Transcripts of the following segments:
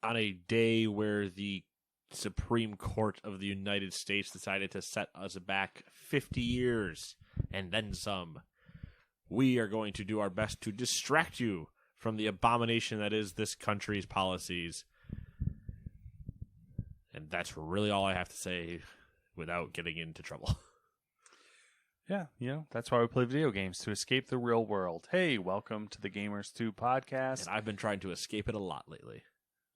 on a day where the Supreme Court of the United States decided to set us back 50 years and then some, we are going to do our best to distract you from the abomination that is this country's policies. And that's really all I have to say without getting into trouble. Yeah, that's why we play video games, to escape the real world. Hey, welcome to the Gamers 2 podcast. And I've been trying to escape it a lot lately.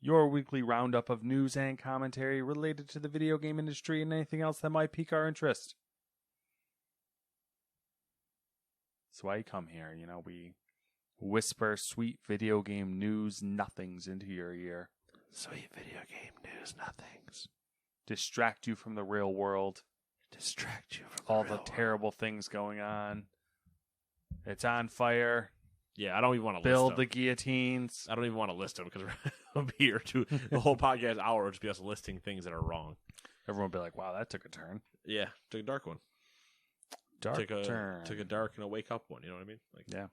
Your weekly roundup of news and commentary related to the video game industry and anything else that might pique our interest. That's why you come here. We whisper sweet video game news nothings into your ear. Sweet video game news nothings. Distract you from the real world. Distract you from all the terrible things going on. It's on fire. Yeah, I don't even want to build list the guillotines. I don't even want to list them because we'll be here too. The whole podcast hour will just be us listing things that are wrong. Everyone will be like, "Wow, that took a turn." Yeah, took a dark one. Turn. Took a dark and a wake up one. You know what I mean? Yeah.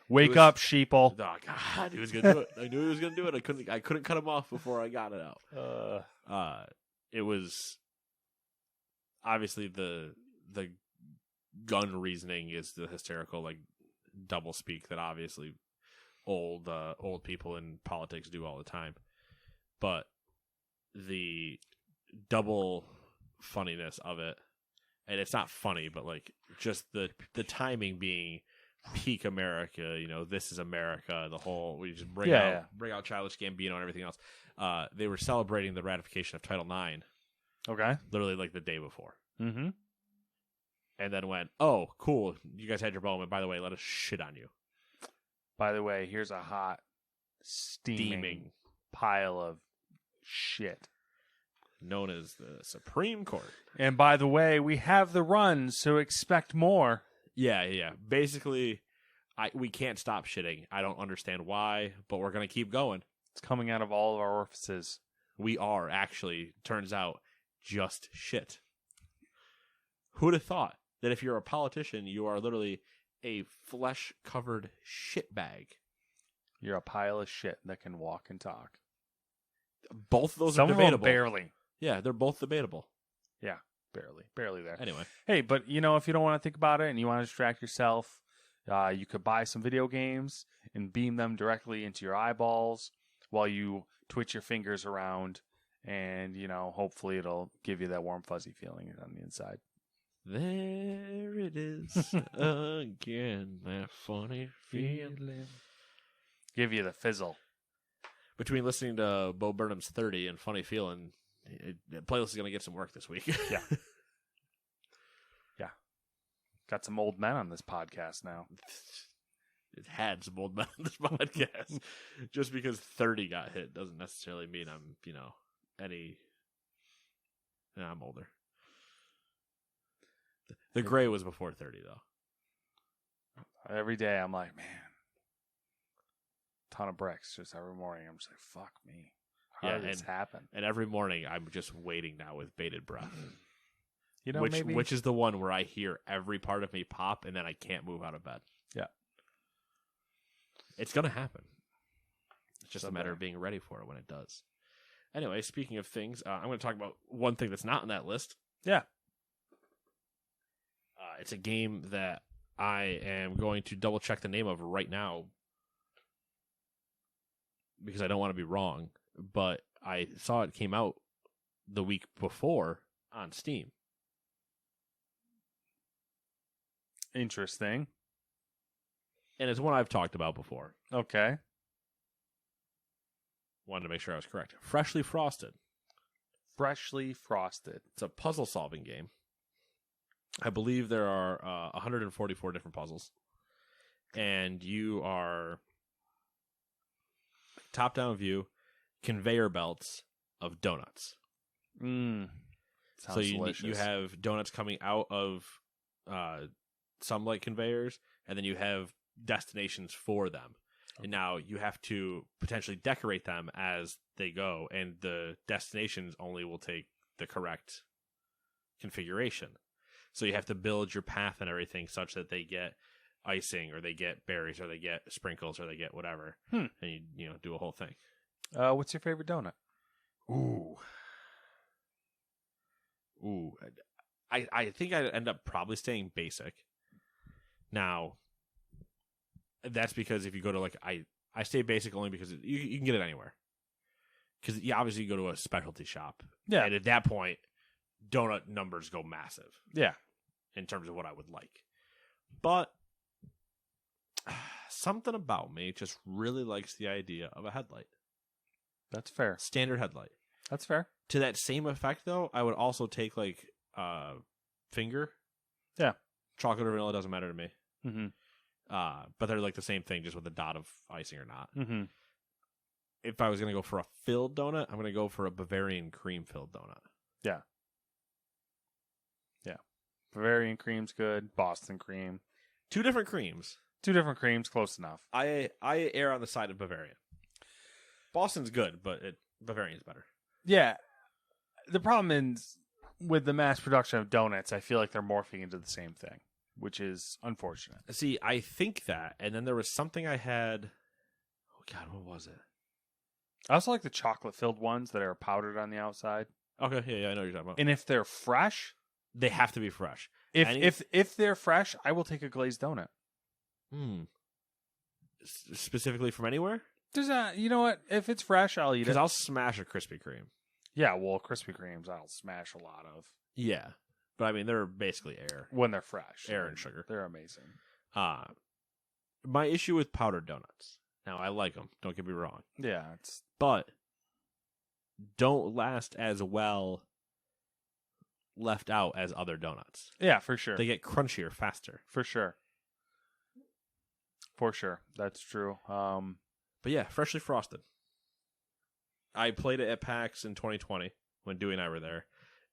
Wake up, sheeple. Oh God, I knew he was gonna do it. I knew he was gonna do it. I couldn't cut him off before I got it out. It was obviously the gun reasoning is the hysterical double speak that obviously old people in politics do all the time, but the double funniness of it, and it's not funny, but just the timing being peak America, this is America, the whole, we just bring out Childish Gambino and everything else. They were celebrating the ratification of Title IX. Okay. Literally the day before. Mm-hmm. And then went, oh, cool, you guys had your moment. By the way, let us shit on you. By the way, here's a hot, steaming pile of shit. Known as the Supreme Court. And by the way, we have the run, so expect more. Yeah. Basically, we can't stop shitting. I don't understand why, but we're going to keep going. It's coming out of all of our orifices. We are, actually, turns out, just shit. Who'd have thought that if you're a politician, you are literally a flesh-covered shitbag? You're a pile of shit that can walk and talk. Both of those Some are debatable. Of them barely. Yeah, they're both debatable. Yeah, barely there. Anyway. Hey, but if you don't want to think about it and you want to distract yourself, you could buy some video games and beam them directly into your eyeballs while you twitch your fingers around, and hopefully it'll give you that warm fuzzy feeling on the inside. There it is again, that funny feeling. Give you the fizzle. Between listening to Bo Burnham's 30 and Funny Feeling, the playlist is going to get some work this week. Yeah. Yeah. Got some old men on this podcast now. It had some old men on this podcast. Just because 30 got hit doesn't necessarily mean I'm, I'm older. The gray was before 30, though. Every day I'm like, man, ton of bricks just every morning. I'm just like, fuck me. How did this happen? And every morning I'm just waiting now with bated breath. Maybe... which is the one where I hear every part of me pop and then I can't move out of bed. Yeah. It's going to happen. It's just a matter of being ready for it when it does. Anyway, speaking of things, I'm going to talk about one thing that's not on that list. Yeah. It's a game that I am going to double check the name of right now because I don't want to be wrong, but I saw it came out the week before on Steam. Interesting. And it's one I've talked about before. Okay. Wanted to make sure I was correct. Freshly Frosted. Freshly Frosted. It's a puzzle-solving game. I believe there are 144 different puzzles. And you are top-down view, conveyor belts of donuts. Sounds delicious. You have donuts coming out of some conveyors, and then you have destinations for them. And now you have to potentially decorate them as they go, and the destinations only will take the correct configuration. So you have to build your path and everything such that they get icing, or they get berries, or they get sprinkles, or they get whatever. And you do a whole thing. What's your favorite donut? Ooh. I think I'd end up probably staying basic. Now, that's because if you go to like I stay basic only because you can get it anywhere. Because obviously you go to a specialty shop. Yeah. And at that point, donut numbers go massive. Yeah. In terms of what I would like. But something about me just really likes the idea of a headlight. That's fair. Standard headlight. That's fair. To that same effect, though, I would also take like finger. Yeah. Chocolate or vanilla doesn't matter to me. Mm-hmm. But they're like the same thing, just with a dot of icing or not. Mm-hmm. If I was going to go for a filled donut, I'm going to go for a Bavarian cream filled donut. Yeah. Yeah. Bavarian cream's good. Boston cream. 2 different creams. 2 different creams, close enough. I err on the side of Bavarian. Boston's good, but Bavarian's better. Yeah. The problem is with the mass production of donuts, I feel like they're morphing into the same thing, which is unfortunate. See, I think that, and then there was something I had. Oh God, what was it? I also like the chocolate-filled ones that are powdered on the outside. Okay, yeah, I know what you're talking about. And if they're fresh, they have to be fresh. If they're fresh, I will take a glazed donut. Specifically from anywhere? You know what? If it's fresh, I'll eat it. Because I'll smash a Krispy Kreme. Yeah, well, Krispy Kremes I'll smash a lot of. Yeah, but I mean they're basically air when they're fresh. Air and sugar. They're amazing. My issue with powdered donuts. Now I like them. Don't get me wrong. Yeah, but don't last as well left out as other donuts. Yeah, for sure. They get crunchier faster. For sure. For sure. That's true. But yeah, freshly frosted. I played it at PAX in 2020 when Dewey and I were there,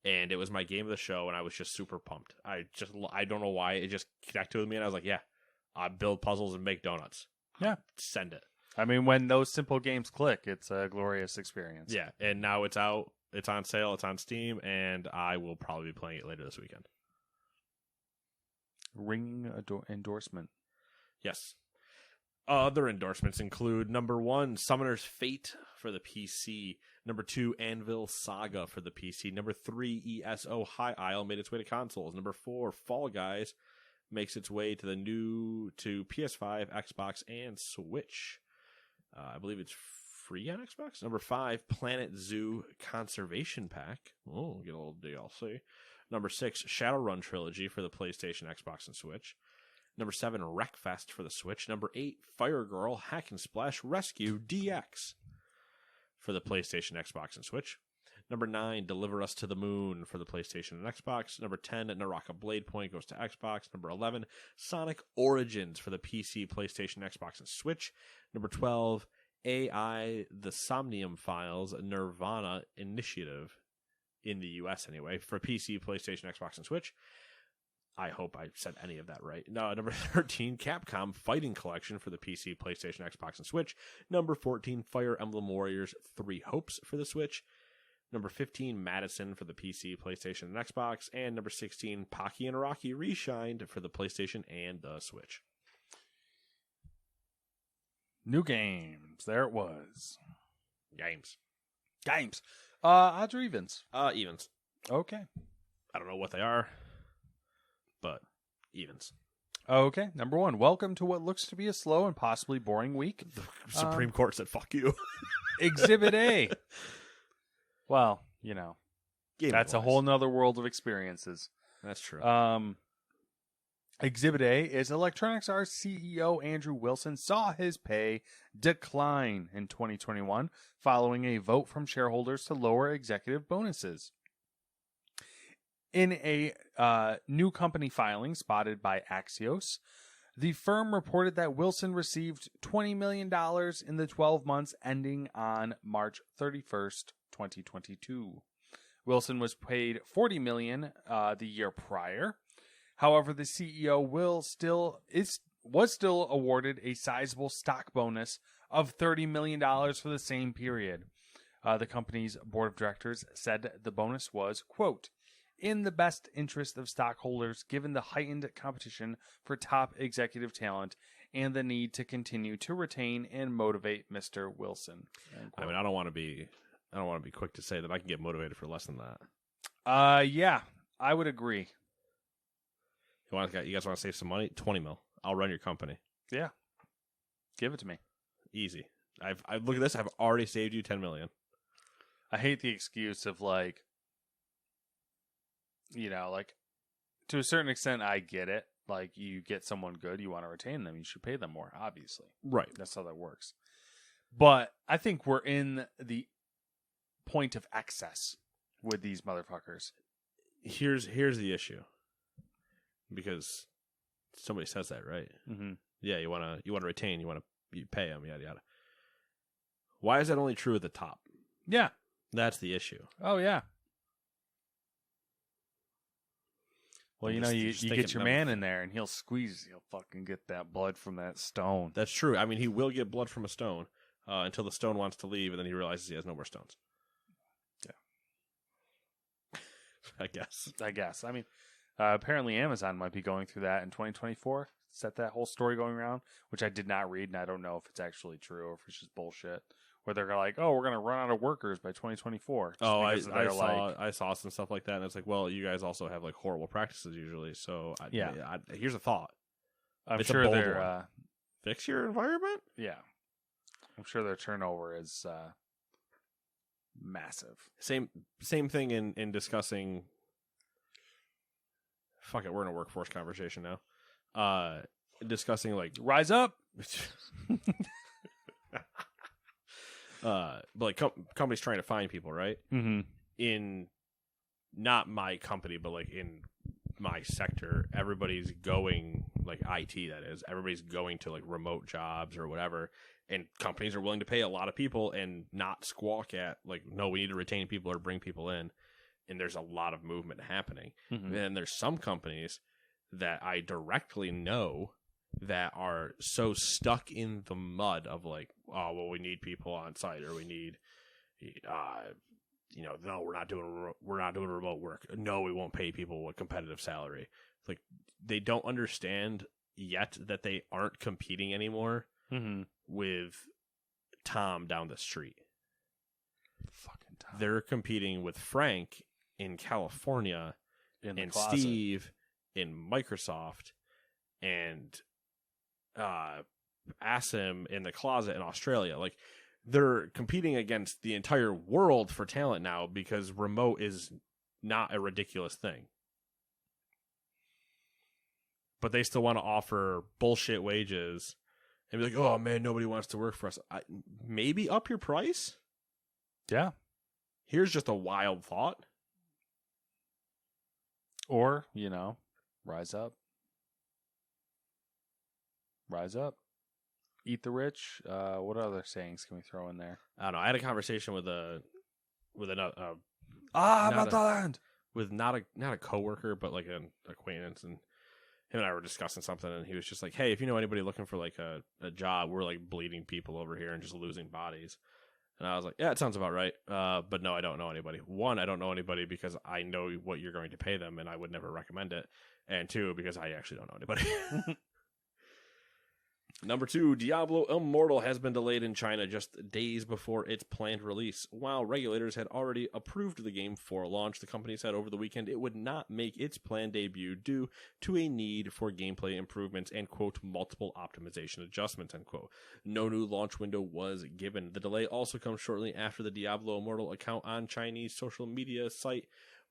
and it was my game of the show, and I was just super pumped. I don't know why, it just connected with me, and I was like, yeah, I build puzzles and make donuts. Yeah. Send it. I mean, when those simple games click, it's a glorious experience. Yeah, and now it's out, it's on sale, it's on Steam, and I will probably be playing it later this weekend. Ringing endorsement. Yes. Other endorsements include number 1, Summoner's Fate for the PC. Number 2, Anvil Saga for the PC. Number 3, ESO High Isle made its way to consoles. Number 4, Fall Guys makes its way to PS5, Xbox, and Switch. I believe it's free on Xbox. Number 5, Planet Zoo Conservation Pack. Oh, get a little DLC. Number 6, Shadowrun Trilogy for the PlayStation, Xbox, and Switch. Number 7, Wreckfest for the Switch. Number 8, Fire Girl Hack and Splash Rescue DX for the PlayStation, Xbox, and Switch. Number 9, Deliver Us to the Moon for the PlayStation and Xbox. Number 10, Naraka Blade Point goes to Xbox. Number 11, Sonic Origins for the PC, PlayStation, Xbox, and Switch. Number 12, AI The Somnium Files Nirvana Initiative in the US anyway for PC, PlayStation, Xbox, and Switch. I hope I said any of that right. No, number 13, Capcom Fighting Collection for the PC, PlayStation, Xbox, and Switch. Number 14, Fire Emblem Warriors 3 Hopes for the Switch. Number 15, Madison for the PC, PlayStation, and Xbox. And number 16, Pocky and Rocky Reshined for the PlayStation and the Switch. New games. There it was. Games. Odds or evens? Evens. Okay. I don't know what they are, but evens. Okay. Number 1, welcome to what looks to be a slow and possibly boring week. The Supreme Court said, fuck you. Exhibit A. Well, you know, that's a whole nother world of experiences. That's true. Exhibit A is Electronics Arts CEO Andrew Wilson saw his pay decline in 2021 following a vote from shareholders to lower executive bonuses. In a new company filing spotted by Axios, the firm reported that Wilson received $20 million in the 12 months ending on March 31st, 2022. Wilson was paid $40 million the year prior. However, the CEO was still awarded a sizable stock bonus of $30 million for the same period. The company's board of directors said the bonus was, quote, in the best interest of stockholders given the heightened competition for top executive talent and the need to continue to retain and motivate Mr. Wilson. I mean, I don't want to be quick to say that I can get motivated for less than that. Yeah, I would agree. You guys want to save some money? 20 mil. I'll run your company. Yeah. Give it to me. Easy. I look at this. I've already saved you 10 million. I hate the excuse of like, to a certain extent, I get it. Like, you get someone good, you want to retain them, you should pay them more, obviously. Right. That's how that works. But I think we're in the point of excess with these motherfuckers. Here's the issue. Because somebody says that, right? Mm-hmm. Yeah, you want to retain, you pay them, yada yada. Why is that only true at the top? Yeah. That's the issue. Oh, yeah. Well, you get your man in there, and he'll fucking get that blood from that stone. That's true. I mean, he will get blood from a stone until the stone wants to leave, and then he realizes he has no more stones. Yeah. I guess. I mean, apparently Amazon might be going through that in 2024. Set that whole story going around, which I did not read, and I don't know if it's actually true or if it's just bullshit. Where they're like, oh, we're going to run out of workers by 2024. Oh, I saw some stuff like that, and it's like, well, you guys also have like horrible practices usually. So here's a thought. I'm sure they're fix your environment. Yeah, I'm sure their turnover is massive. Same thing in discussing. Fuck it, we're in a workforce conversation now. Discussing like rise up. But like companies trying to find people, right? Mm-hmm. In not my company, but like in my sector, everybody's going like IT. That is, everybody's going to like remote jobs or whatever, and companies are willing to pay a lot of people and not squawk at like, no, we need to retain people or bring people in. And there's a lot of movement happening. Mm-hmm. And there's some companies that I directly know that are so stuck in the mud of like, oh, well, we need people on site, or we need, no, we're not doing remote work. No, we won't pay people a competitive salary. Like, they don't understand yet that they aren't competing anymore with Tom down the street. Fucking Tom. They're competing with Frank in California, and Steve in Microsoft, and Asim in the closet in Australia. Like, they're competing against the entire world for talent now because remote is not a ridiculous thing. But they still want to offer bullshit wages and be like, oh man, nobody wants to work for us. Maybe up your price? Yeah. Here's just a wild thought. Or, rise up. Rise up. Eat the rich. What other sayings can we throw in there? I don't know. I had a conversation with another Motherland. With not a coworker, but like an acquaintance, and him and I were discussing something, and he was just like, "Hey, if you know anybody looking for like a job, we're like bleeding people over here and just losing bodies." And I was like, "Yeah, it sounds about right." But no, I don't know anybody. One, I don't know anybody because I know what you're going to pay them, and I would never recommend it. And two, because I actually don't know anybody. Number 2, Diablo Immortal has been delayed in China just days before its planned release. While regulators had already approved the game for launch, the company said over the weekend it would not make its planned debut due to a need for gameplay improvements and, quote, multiple optimization adjustments, end quote. No new launch window was given. The delay also comes shortly after the Diablo Immortal account on Chinese social media site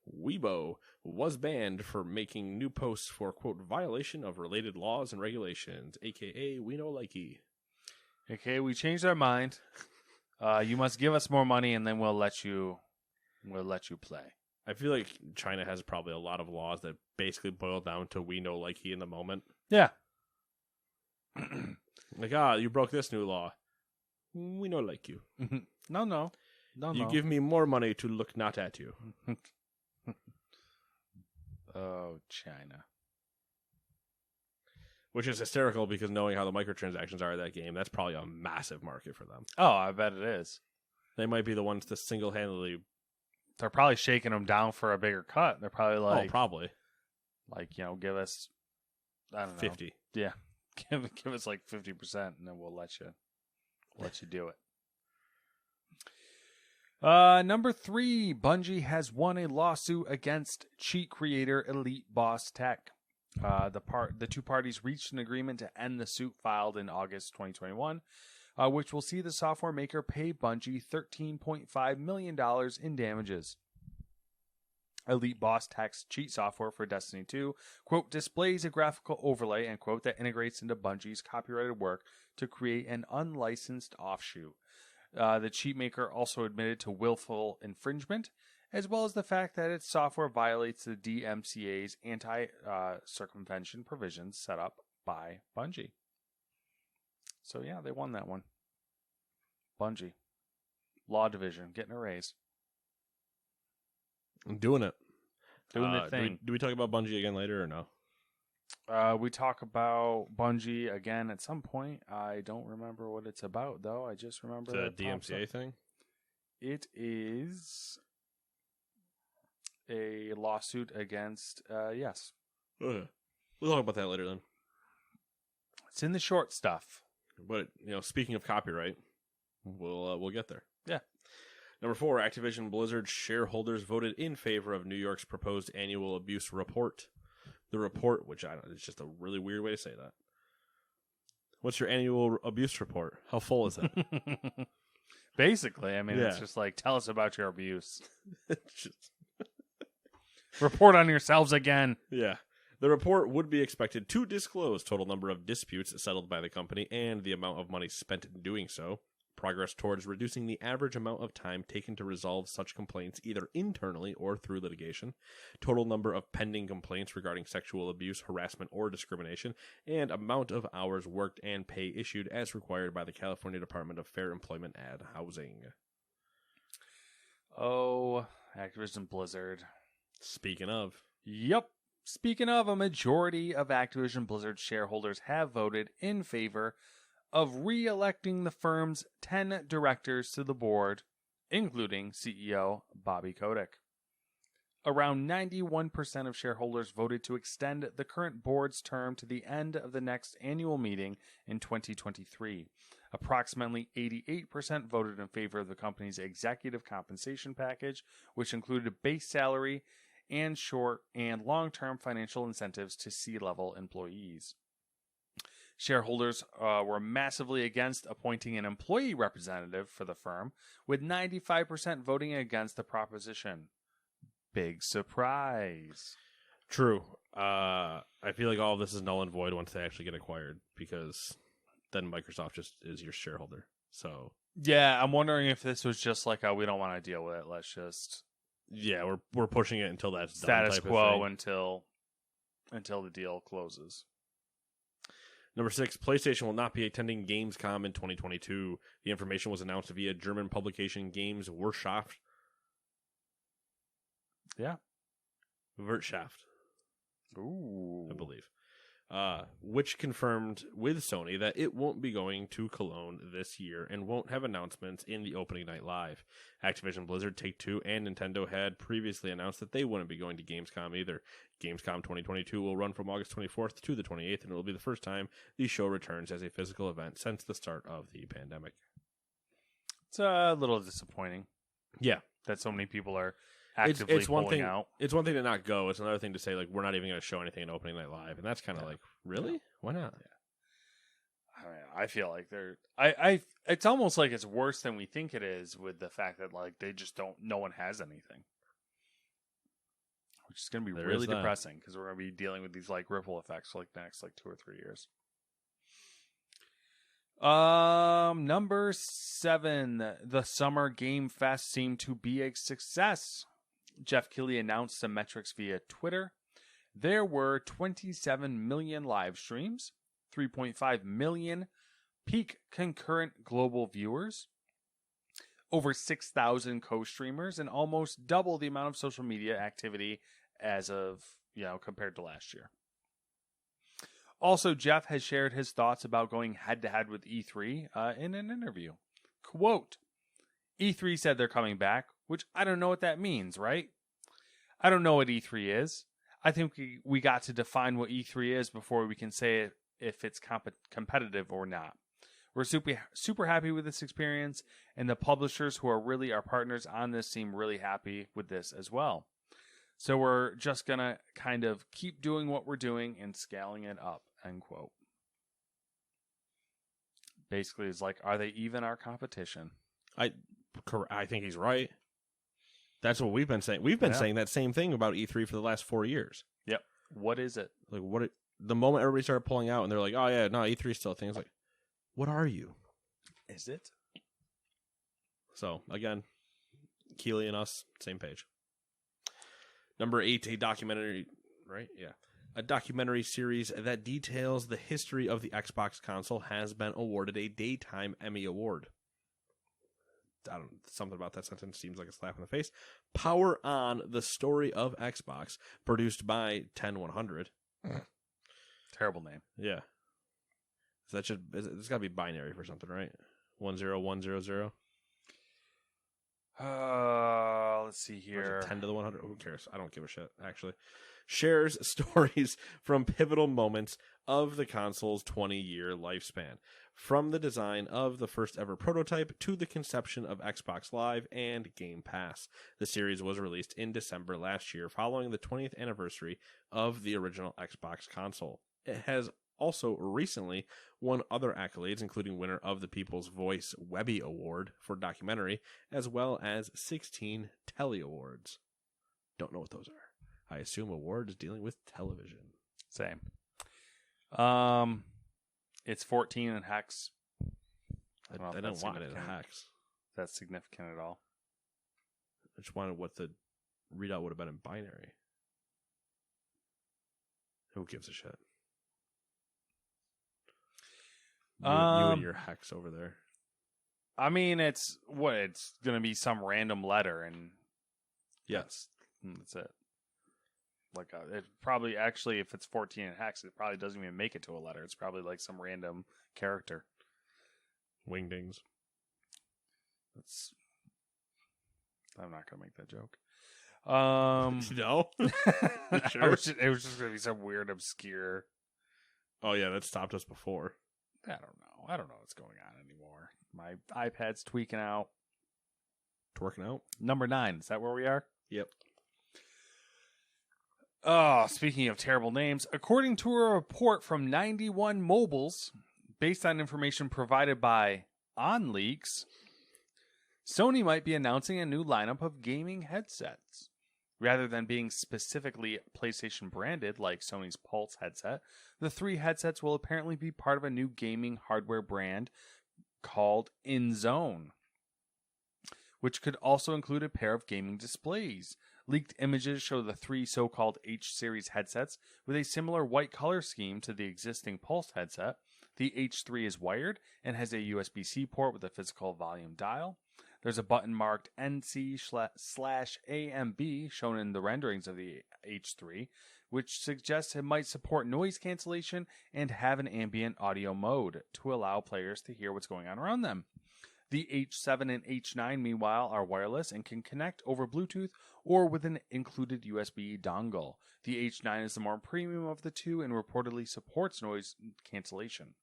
Weibo was banned for making new posts for, quote, violation of related laws and regulations, aka we no likey. Okay, we changed our mind. You must give us more money, and then we'll let you play. I feel like China has probably a lot of laws that basically boil down to we no likey in the moment. Yeah. Like, you broke this new law. We no like you. No. You give me more money to look not at you. Oh, China. Which is hysterical because knowing how the microtransactions are in that game, that's probably a massive market for them. Oh, I bet it is. They might be the ones to single-handedly... They're probably shaking them down for a bigger cut. They're probably like... Oh, probably. Like, give us... I don't know. 50. Yeah. Give us like 50%, and then we'll let you do it. Number 3, Bungie has won a lawsuit against cheat creator Elite Boss Tech. The two parties reached an agreement to end the suit filed in August 2021, which will see the software maker pay Bungie $13.5 million in damages. Elite Boss Tech's cheat software for Destiny 2, quote, displays a graphical overlay, end quote, that integrates into Bungie's copyrighted work to create an unlicensed offshoot. The cheat maker also admitted to willful infringement, as well as the fact that its software violates the DMCA's anti-circumvention provisions set up by Bungie. So yeah, they won that one. Bungie. Law Division, getting a raise. I'm doing it. Doing the thing. Do we talk about Bungie again later or no? We talk about Bungie again at some point. I don't remember what it's about, though. I just remember the DMCA thing? It is a lawsuit against, yes. Okay. We'll talk about that later then. It's in the short stuff. But, speaking of copyright, we'll get there. Yeah. Number 4, Activision Blizzard shareholders voted in favor of New York's proposed annual abuse report. The report, which I don't know, it's just a really weird way to say that. What's your annual abuse report? How full is it? Basically, I mean, It's just like, tell us about your abuse. Just... Report on yourselves again. Yeah. The report would be expected to disclose total number of disputes settled by the company and the amount of money spent in doing so, progress towards reducing the average amount of time taken to resolve such complaints either internally or through litigation, total number of pending complaints regarding sexual abuse, harassment, or discrimination, and amount of hours worked and pay issued as required by the California Department of Fair Employment and Housing. Oh, Activision Blizzard. Speaking of. Yep. Speaking of, a majority of Activision Blizzard shareholders have voted in favor of re-electing the firm's 10 directors to the board, including CEO Bobby Kotick. Around 91% of shareholders voted to extend the current board's term to the end of the next annual meeting in 2023. Approximately 88% voted in favor of the company's executive compensation package, which included a base salary and short and long-term financial incentives to C-level employees. Shareholders were massively against appointing an employee representative for the firm, with 95% voting against the proposition. Big surprise. True. I feel like all of this is null and void once they actually get acquired, because then Microsoft just is your shareholder. So yeah, I'm wondering if this was just like, we don't want to deal with it. Let's just we're pushing it until that's status done. Status quo until the deal closes. Number 6, PlayStation will not be attending Gamescom in 2022. The information was announced via German publication Games Wirtschaft. Yeah. Wirtschaft. Ooh. I believe. Which confirmed with Sony that it won't be going to Cologne this year and won't have announcements in the opening night live. Activision Blizzard, Take-Two, and Nintendo had previously announced that they wouldn't be going to Gamescom either. Gamescom 2022 will run from August 24th to the 28th, and it will be the first time the show returns as a physical event since the start of the pandemic. It's a little disappointing. Yeah. That so many people are actively pulling out. It's one thing to not go. It's another thing to say, like, we're not even going to show anything in opening night live. And that's kind of like, really? Yeah. Why not? Yeah. I mean, I feel like it's almost like it's worse than we think it is, with the fact that, like, they just no one has anything. Which is going to be really depressing, because we're going to be dealing with these, like, ripple effects for, like, the next, like, 2 or 3 years. Number 7, the Summer Game Fest seemed to be a success. Jeff Keighley announced some metrics via Twitter. There were 27 million live streams, 3.5 million peak concurrent global viewers, over 6,000 co-streamers, and almost double the amount of social media activity as of, compared to last year. Also, Jeff has shared his thoughts about going head-to-head with E3 in an interview. Quote, E3 said they're coming back, which I don't know what that means, right? I don't know what E3 is. I think we got to define what E3 is before we can say if it's competitive or not. We're super happy with this experience, and the publishers who are really our partners on this seem really happy with this as well. So we're just going to kind of keep doing what we're doing and scaling it up, end quote. Basically, it's like, are they even our competition? I think he's right. That's what we've been saying. We've been saying that same thing about E3 for the last 4 years. Yep. What is it? Like, the moment everybody started pulling out and they're like, oh, yeah, no, E3 is still a thing. It's like, what are you? Is it? So, again, Keeley and us, same page. Number 8, a documentary, right? Yeah. A documentary series that details the history of the Xbox console has been awarded a Daytime Emmy Award. Something about that sentence seems like a slap in the face. Power On, the story of Xbox, produced by 10100. Terrible name. Yeah. So it's got to be binary for something, right? 10100. Let's see here. Or is it 10 to the 100? Who cares? I don't give a shit, actually. Shares stories from pivotal moments of the console's 20-year lifespan, from the design of the first ever prototype to the conception of Xbox Live and Game Pass. The series was released in December last year, following the 20th anniversary of the original Xbox console. It has also recently won other accolades, including winner of the People's Voice Webby Award for documentary, as well as 16 Telly Awards. Don't know what those are. I assume awards dealing with television. Same. It's 14 in hex. I don't want it in hex. That's significant at all. I just wanted what the readout would have been in binary. Who gives a shit? You and your hex over there. I mean, it's going to be some random letter, and yes, that's it. Like it probably actually, if it's 14 in hex, it probably doesn't even make it to a letter. It's probably like some random character. Wingdings. I'm not gonna make that joke. No, sure. It was just gonna be some weird, obscure. Oh yeah, that stopped us before. I don't know what's going on anymore. My iPad's tweaking out. Twerking out. Number 9. Is that where we are? Yep. Oh, speaking of terrible names, according to a report from 91 Mobiles, based on information provided by OnLeaks, Sony might be announcing a new lineup of gaming headsets. Rather than being specifically PlayStation branded like Sony's Pulse headset, the 3 headsets will apparently be part of a new gaming hardware brand called InZone, which could also include a pair of gaming displays. Leaked images show the 3 so-called H-series headsets with a similar white color scheme to the existing Pulse headset. The H3 is wired and has a USB-C port with a physical volume dial. There's a button marked NC/AMB shown in the renderings of the H3, which suggests it might support noise cancellation and have an ambient audio mode to allow players to hear what's going on around them. The H7 and H9, meanwhile, are wireless and can connect over Bluetooth or with an included USB dongle. The H9 is the more premium of the two and reportedly supports noise cancellation.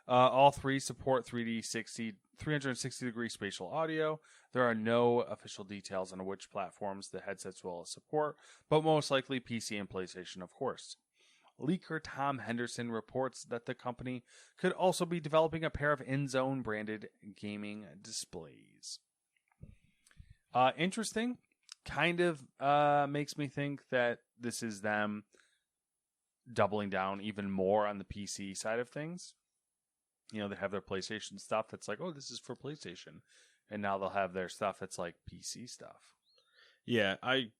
All 3 support 360-degree spatial audio. There are no official details on which platforms the headsets will support, but most likely PC and PlayStation, of course. Leaker Tom Henderson reports that the company could also be developing a pair of InZone branded gaming displays. Interesting. Kind of makes me think that this is them doubling down even more on the PC side of things. You know, they have their PlayStation stuff that's like, oh, this is for PlayStation. And now they'll have their stuff that's like PC stuff. Yeah, I'm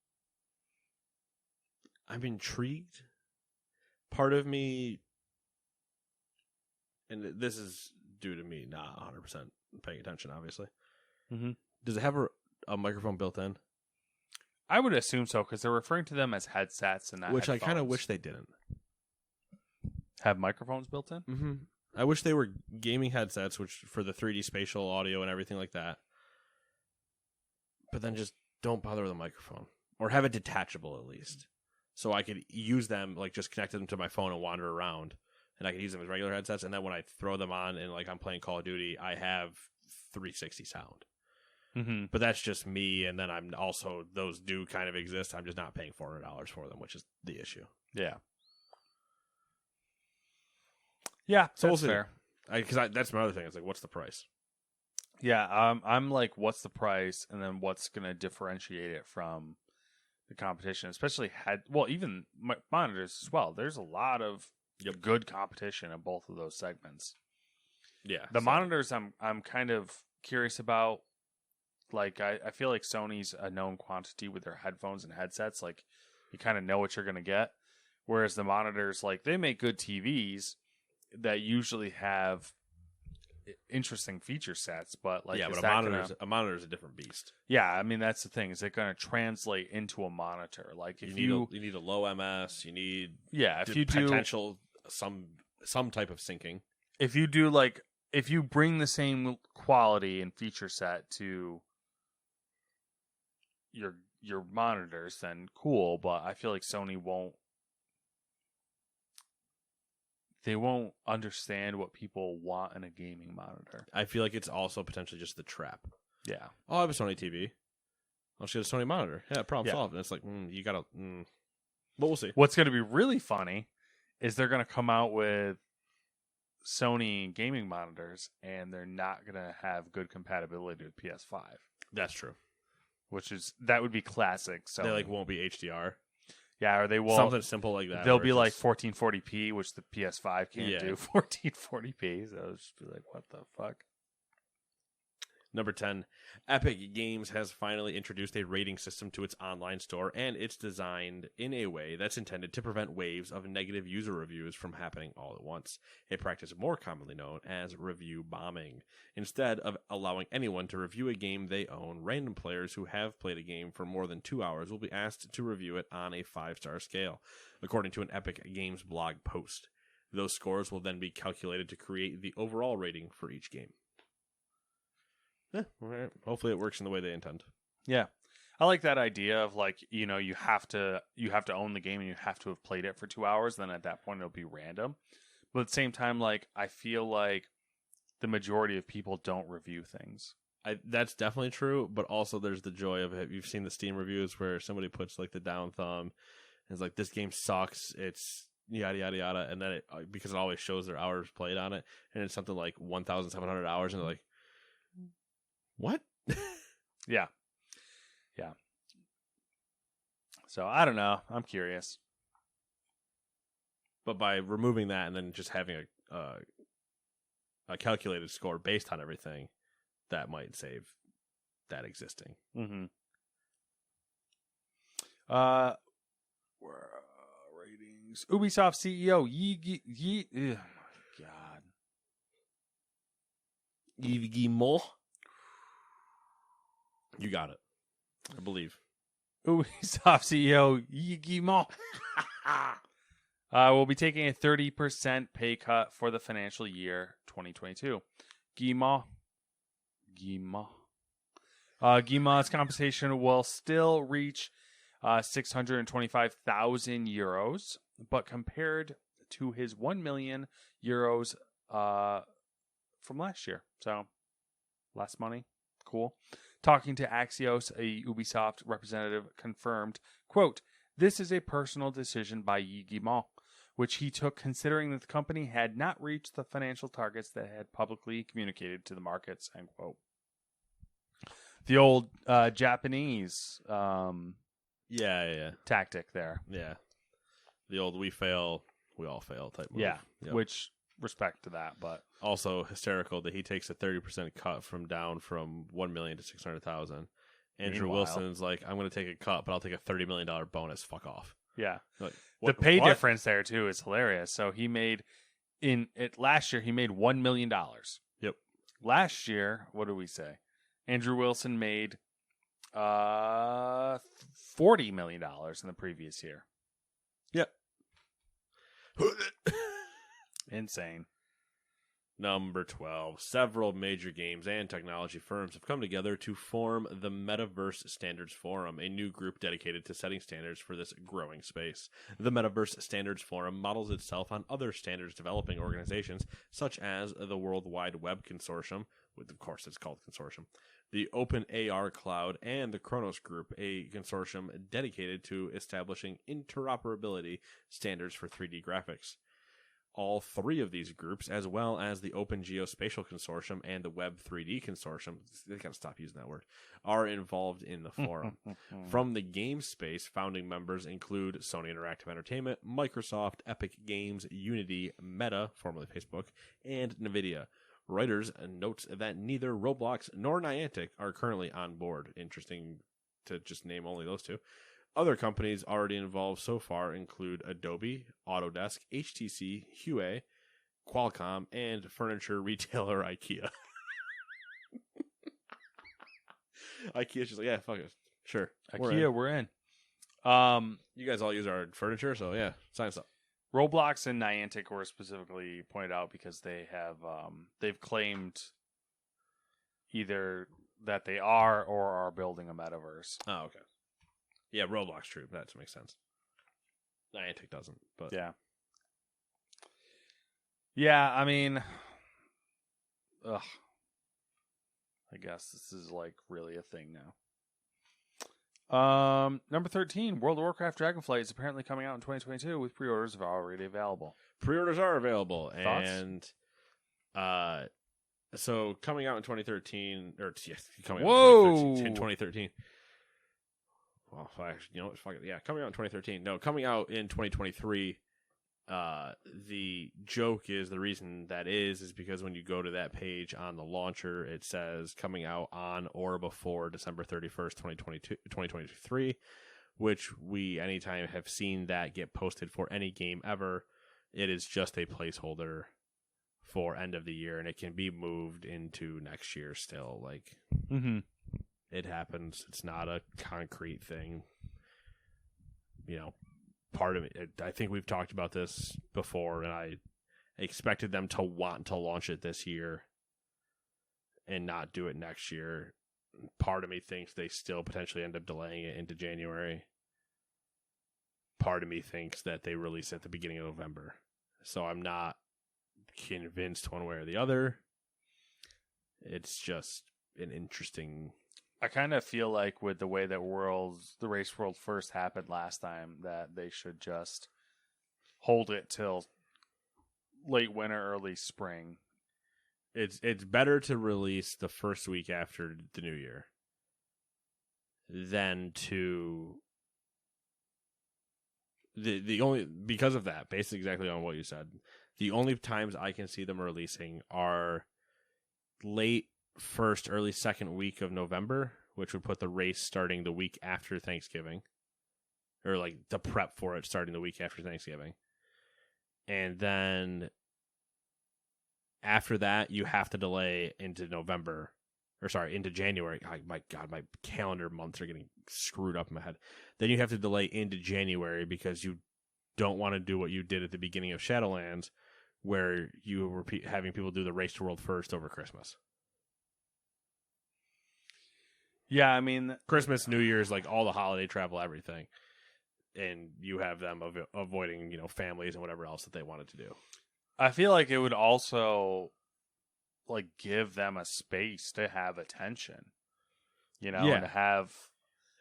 intrigued. Part of me, and this is due to me not 100% paying attention, obviously. Mm-hmm. Does it have a microphone built in? I would assume so, because they're referring to them as headsets and not Which headphones. I kind of wish they didn't. Have microphones built in? Mm-hmm. I wish they were gaming headsets, which for the 3D spatial audio and everything like that. But then just don't bother with a microphone. Or have it detachable, at least. So I could use them, like just connect them to my phone and wander around and I can use them as regular headsets. And then when I throw them on and like I'm playing Call of Duty, I have 360 sound. Mm-hmm. But that's just me. And then I'm also, those do kind of exist. I'm just not paying $400 for them, which is the issue. Yeah. Yeah, so that's we'll see. fair. Because that's my other thing. It's like, what's the price? Yeah, I'm like, what's the price, and then what's going to differentiate it from the competition, especially even monitors as well. There's a lot of good competition in both of those segments. Yeah, the monitors I'm kind of curious about. Like I feel like Sony's a known quantity with their headphones and headsets. Like you kind of know what you're going to get, whereas the monitors, like they make good TVs that usually have interesting feature sets, but like but a monitor is a different beast. Yeah, I mean that's the thing. Is it going to translate into a monitor? Like if you need a low MS, you need if you do potential some type of syncing. If you bring the same quality and feature set to your monitors, then cool. But I feel like Sony won't understand what people want in a gaming monitor. I feel like it's also potentially just the trap. Yeah. Oh, I have a Sony TV. I'll just get a Sony monitor. Yeah, problem solved. And it's like, you gotta... But we'll see. What's going to be really funny is they're going to come out with Sony gaming monitors, and they're not going to have good compatibility with PS5. That's true. That would be classic. So they won't be HDR. Yeah, or they won't. Something simple like that. They'll be like 1440p, which the PS5 can't do 1440p. So it'll just be like, what the fuck? Number 10, Epic Games has finally introduced a rating system to its online store, and it's designed in a way that's intended to prevent waves of negative user reviews from happening all at once, a practice more commonly known as review bombing. Instead of allowing anyone to review a game they own, random players who have played a game for more than 2 hours will be asked to review it on a 5-star scale, according to an Epic Games blog post. Those scores will then be calculated to create the overall rating for each game. Yeah, hopefully it works in the way they intend. Yeah. I like that idea of like, you have to own the game and you have to have played it for 2 hours. Then at that point it'll be random. But at the same time, like I feel like the majority of people don't review things. That's definitely true, but also there's the joy of it. You've seen the Steam reviews where somebody puts like the down thumb and it's like, this game sucks. It's yada yada yada, and then because it always shows their hours played on it, and it's something like 1,700 hours, and they're like, what? Yeah. So I don't know. I'm curious. But by removing that and then just having a calculated score based on everything, that might save that existing. Mm-hmm. Ratings. Ubisoft CEO oh my god. Yves Guillemot. You got it. I believe. Ubisoft CEO Yves Guillemot will be taking a 30% pay cut for the financial year 2022. Guillemot's compensation will still reach 625,000 euros, but compared to his 1 million euros from last year. So, less money. Cool. Talking to Axios, a Ubisoft representative confirmed, quote, "This is a personal decision by Yves Guillemot, which he took considering that the company had not reached the financial targets that had publicly communicated to the markets," end quote. The old Japanese tactic there. Yeah. The old we fail, we all fail type move. Yeah, yep. Which respect to that, but also hysterical that he takes a 30% cut down from 1 million to 600,000. Andrew Wilson's like, I'm going to take a cut, but I'll take a $30 million bonus. Fuck off. Yeah. Like, the pay difference there too is hilarious. So he made last year he made $1 million. Yep. Last year, what did we say? Andrew Wilson made $40 million in the previous year. Yep. Insane. Number 12. Several major games and technology firms have come together to form the Metaverse Standards Forum, a new group dedicated to setting standards for this growing space. The Metaverse Standards Forum models itself on other standards developing organizations, such as the World Wide Web Consortium, of course it's called Consortium, the Open AR Cloud, and the Kronos Group, a consortium dedicated to establishing interoperability standards for 3D graphics. All three of these groups, as well as the Open Geospatial Consortium and the Web 3D Consortium, they gotta stop using that word, are involved in the forum. From the game space, founding members include Sony Interactive Entertainment, Microsoft, Epic Games, Unity, Meta, formerly Facebook, and NVIDIA. Reuters notes that neither Roblox nor Niantic are currently on board. Interesting to just name only those two. Other companies already involved so far include Adobe, Autodesk, HTC, Huawei, Qualcomm, and furniture retailer IKEA. IKEA's just like, yeah, fuck it. Sure. IKEA, we're in. You guys all use our furniture, so yeah, sign us up. Roblox and Niantic were specifically pointed out because they have they've claimed either that they are or are building a metaverse. Oh, okay. Yeah, Roblox, true. That makes sense. Niantic doesn't, but yeah. Yeah, I mean, I guess this is like really a thing now. Number 13, World of Warcraft Dragonflight is apparently coming out in 2022 with pre-orders already available. Pre-orders are available. Thoughts? And so coming out in 2013, or yes, coming Whoa! out in 2013. Well, actually, you know what? Fuck it. Yeah, coming out in 2013. No, coming out in 2023. The joke is the reason that is because when you go to that page on the launcher, it says coming out on or before December 31st, 2023, which we anytime have seen that get posted for any game ever. It is just a placeholder for end of the year, and it can be moved into next year still. Like, It happens. It's not a concrete thing. You know, part of it, I think we've talked about this before, and I expected them to want to launch it this year and not do it next year. Part of me thinks they still potentially end up delaying it into January. Part of me thinks that they release it at the beginning of November. So I'm not convinced one way or the other. It's just an interesting... I kind of feel like with the way that the Race World first happened last time, that they should just hold it till late winter, early spring. It's better to release the first week after the new year than to the only, because of that, based exactly on what you said. The only times I can see them releasing are late first, early second week of November, which would put the race starting the week after Thanksgiving, or like the prep for it starting the week after Thanksgiving. And then after that, you have to delay into into January. Oh, my God, my calendar months are getting screwed up in my head. Then you have to delay into January because you don't want to do what you did at the beginning of Shadowlands, where you were having people do the Race to World first over Christmas. Yeah, I mean... Christmas, New Year's, like all the holiday travel, everything. And you have them avoiding, families and whatever else that they wanted to do. I feel like it would also, like, give them a space to have attention. And to have...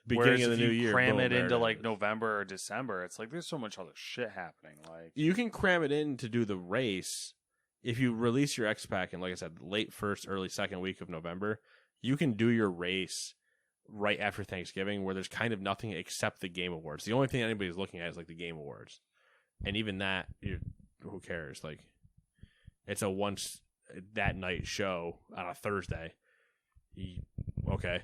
Beginning of the new year. Cram it into, like, November or December, it's like there's so much other shit happening. Like, you can cram it in to do the race. If you release your X-Pack in, like I said, late first, early second week of November, you can do your race right after Thanksgiving, where there's kind of nothing except the Game Awards. The only thing anybody's looking at is like the Game Awards, and even that, who cares? Like, it's a once that night show on a Thursday. Okay,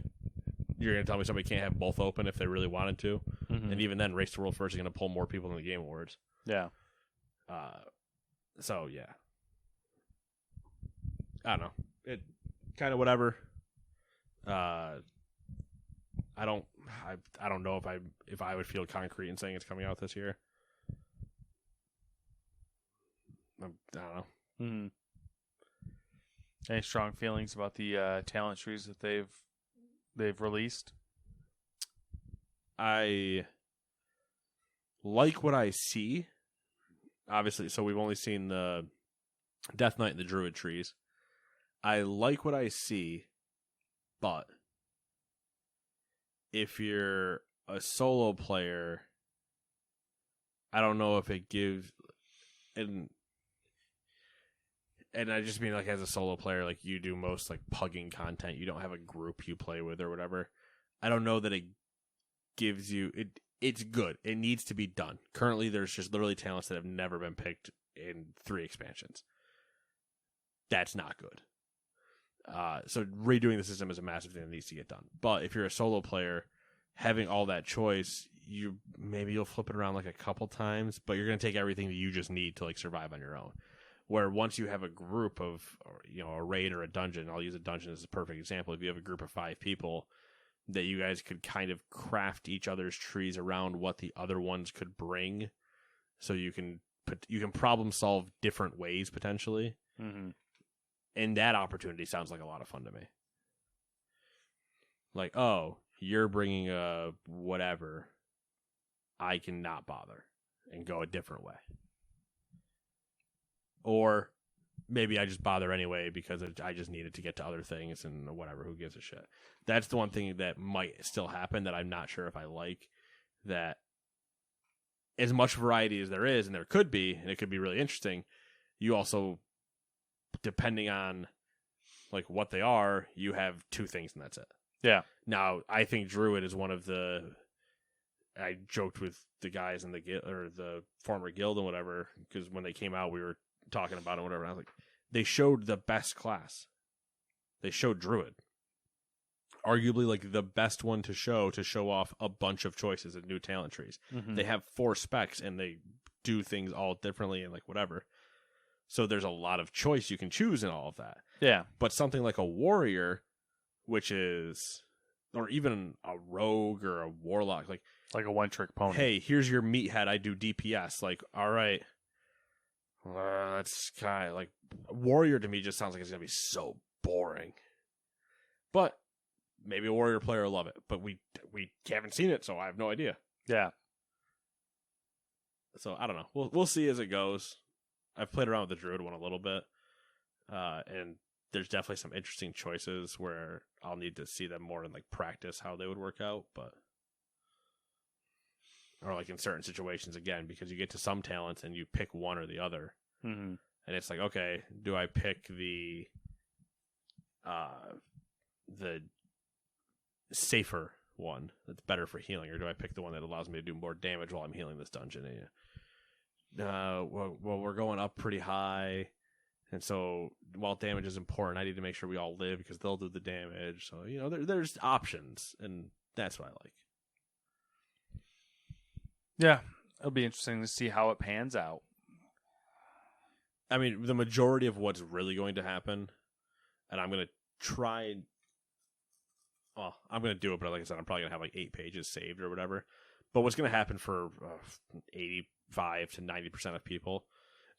you're gonna tell me somebody can't have both open if they really wanted to, and even then, Race to World First is gonna pull more people than the Game Awards. Yeah. So yeah, I don't know. It kind of whatever. I don't know if I would feel concrete in saying it's coming out this year. I don't know. Any strong feelings about the talent trees that they've released? I like what I see. Obviously, so we've only seen the Death Knight and the Druid trees. I like what I see, but if you're a solo player, I don't know if it gives, and I just mean like as a solo player, like you do most like pugging content, you don't have a group you play with or whatever. I don't know that it gives you it. It's good. It needs to be done. Currently, there's just literally talents that have never been picked in 3 expansions. That's not good. So redoing the system is a massive thing that needs to get done. But if you're a solo player, having all that choice, you'll flip it around like a couple times, but you're going to take everything that you just need to like survive on your own. Where once you have a group of, a raid or a dungeon, I'll use a dungeon as a perfect example. If you have a group of 5 people, that you guys could kind of craft each other's trees around what the other ones could bring, so you can problem solve different ways potentially. Mm-hmm. And that opportunity sounds like a lot of fun to me. Like, oh, you're bringing a whatever, I can not bother and go a different way. Or maybe I just bother anyway because I just needed to get to other things and whatever, who gives a shit. That's the one thing that might still happen that I'm not sure if I like. That as much variety as there is, and there could be, and it could be really interesting, you also, depending on like what they are, you have 2 things and that's it. Yeah. Now, I think Druid is one of the... I joked with the guys in the the former guild and whatever, because when they came out, we were talking about it, whatever. And I was like, they showed the best class. They showed Druid, arguably like the best one to show off a bunch of choices and new talent trees. Mm-hmm. They have 4 specs and they do things all differently and like whatever. So there's a lot of choice you can choose in all of that. Yeah. But something like a warrior, which is, or even a rogue or a warlock, like a one-trick pony. Hey, here's your meathead. I do DPS. Like, all right. That's kind of like warrior to me just sounds like it's going to be so boring. But maybe a warrior player will love it. But we haven't seen it, so I have no idea. Yeah. So I don't know. We'll see as it goes. I've played around with the Druid one a little bit. And there's definitely some interesting choices where I'll need to see them more in like practice how they would work out, but or like in certain situations again, because you get to some talents and you pick one or the other. Mm-hmm. And it's like, okay, do I pick the safer one that's better for healing, or do I pick the one that allows me to do more damage while I'm healing this dungeon? Well, we're going up pretty high, and so while damage is important, I need to make sure we all live because they'll do the damage. So there's options, and that's what I like. Yeah, it'll be interesting to see how it pans out. I mean, the majority of what's really going to happen, and I'm going to try. Well, I'm going to do it, but like I said, I'm probably going to have like 8 pages saved or whatever. But what's going to happen for 85 to 90% of people,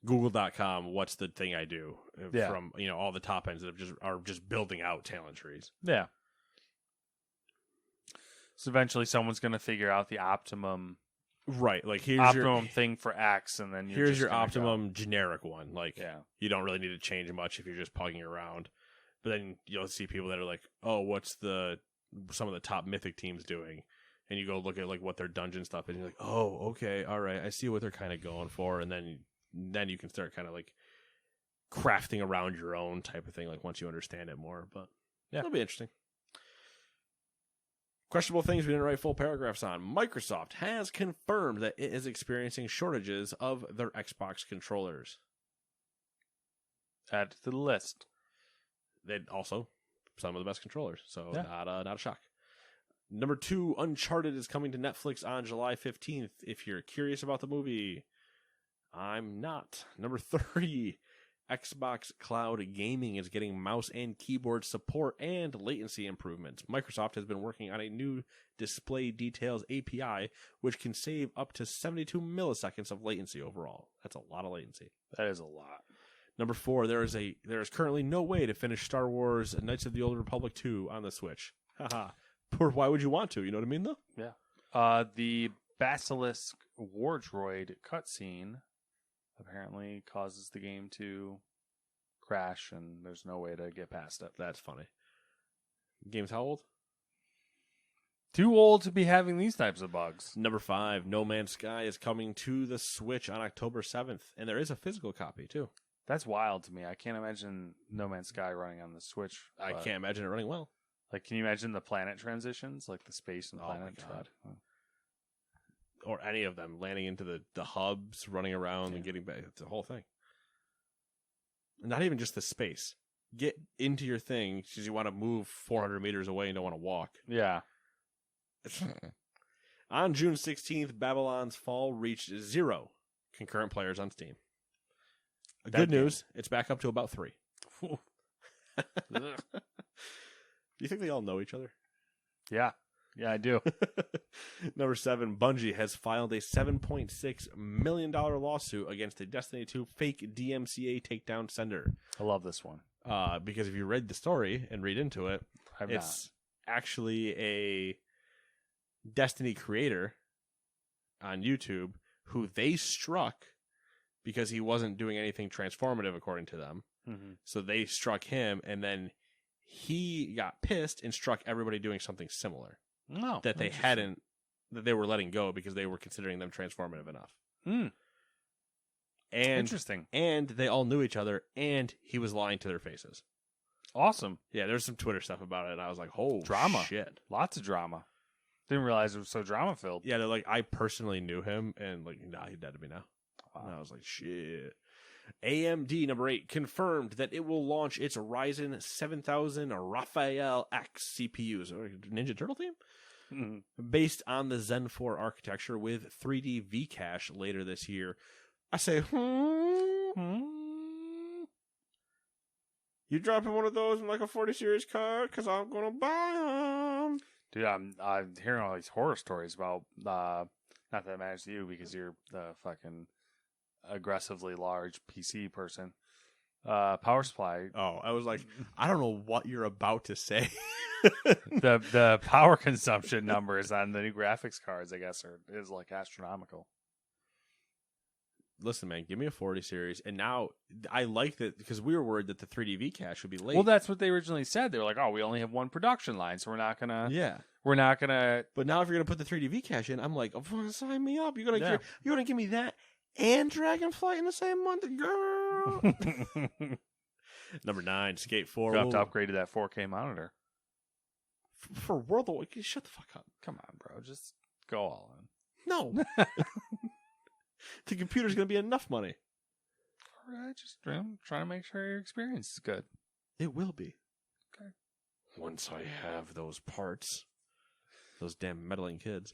Google.com, what's the thing I do from all the top ends that are just building out talent trees. Yeah. So eventually someone's going to figure out the optimum. Right, like here's optimum thing for X, and then here's your optimum generic one. Like, yeah, you don't really need to change much if you're just pugging around. But then you'll see people that are like, oh, what's some of the top mythic teams doing? And you go look at like what their dungeon stuff is, and you're like, oh, okay, all right, I see what they're kind of going for, and then you can start kind of like crafting around your own type of thing. Like once you understand it more, but yeah, it'll be interesting. Questionable things we didn't write full paragraphs on. Microsoft has confirmed that it is experiencing shortages of their Xbox controllers. Add to the list. They also some of the best controllers, so yeah. Not a shock. Number 2, Uncharted is coming to Netflix on July 15th. If you're curious about the movie, I'm not. Number 3, Xbox Cloud Gaming is getting mouse and keyboard support and latency improvements. Microsoft has been working on a new display details API, which can save up to 72 milliseconds of latency overall. That's a lot of latency. That is a lot. Number 4, there is currently no way to finish Star Wars Knights of the Old Republic 2 on the Switch. Haha. Why would you want to? You know what I mean, though? Yeah. The Basilisk War Droid cutscene apparently causes the game to crash, and there's no way to get past it. That's funny. Game's how old? Too old to be having these types of bugs. Number 5, No Man's Sky is coming to the Switch on October 7th, and there is a physical copy, too. That's wild to me. I can't imagine No Man's Sky running on the Switch. I can't imagine it running well. Like, can you imagine the planet transitions? Like the space and planet? Oh, my God. Or any of them landing into the hubs, running around and getting back. It's the whole thing. Not even just the space. Get into your thing because you want to move 400 meters away and don't want to walk. Yeah. On June 16th, Babylon's Fall reached 0 concurrent players on Steam. Good news, it's back up to about 3. Do you think they all know each other? Yeah. Yeah, I do. Number 7, Bungie has filed a $7.6 million lawsuit against a Destiny 2 fake DMCA takedown sender. I love this one. Because if you read the story and read into it, it's actually a Destiny creator on YouTube who they struck because he wasn't doing anything transformative, according to them. Mm-hmm. So they struck him, and then he got pissed and struck everybody doing something similar. No, that they were letting go because they were considering them transformative enough. Mm. And interesting. And they all knew each other, and he was lying to their faces. Awesome. Yeah, there's some Twitter stuff about it, and I was like, "Oh, drama! Shit, lots of drama." Didn't realize it was so drama filled. Yeah, they're like, I personally knew him, and like, nah, he's dead to me now. Wow. And I was like, shit. AMD number 8 confirmed that it will launch its Ryzen 7000 Raphael X CPUs, or Ninja Turtle theme, based on the Zen 4 architecture with 3D V-Cache later this year. I say, you dropping one of those in like a 40 series card? Because I'm going to buy them. Dude, I'm hearing all these horror stories about, not that it matters to you because you're the fucking aggressively large PC person. Power supply. Oh, I was like, I don't know what you're about to say. the power consumption numbers on the new graphics cards, I guess, is like astronomical. Listen, man, give me a 40 series. And now I like that because we were worried that the 3D V-Cache would be late. Well, that's what they originally said. They were like, oh, we only have one production line, so we're not going to. Yeah. We're not going to. But now if you're going to put the 3D V-Cache in, I'm like, oh, sign me up. You're going to give me that and Dragonflight in the same month, girl. Number 9, Skate 4. You have to upgrade to that 4K monitor. For World of Warcraft? Shut the fuck up. Come on, bro. Just go all in. No. The computer's going to be enough money. All right, just trying to make sure your experience is good. It will be. Okay. Once I have those parts. Those damn meddling kids.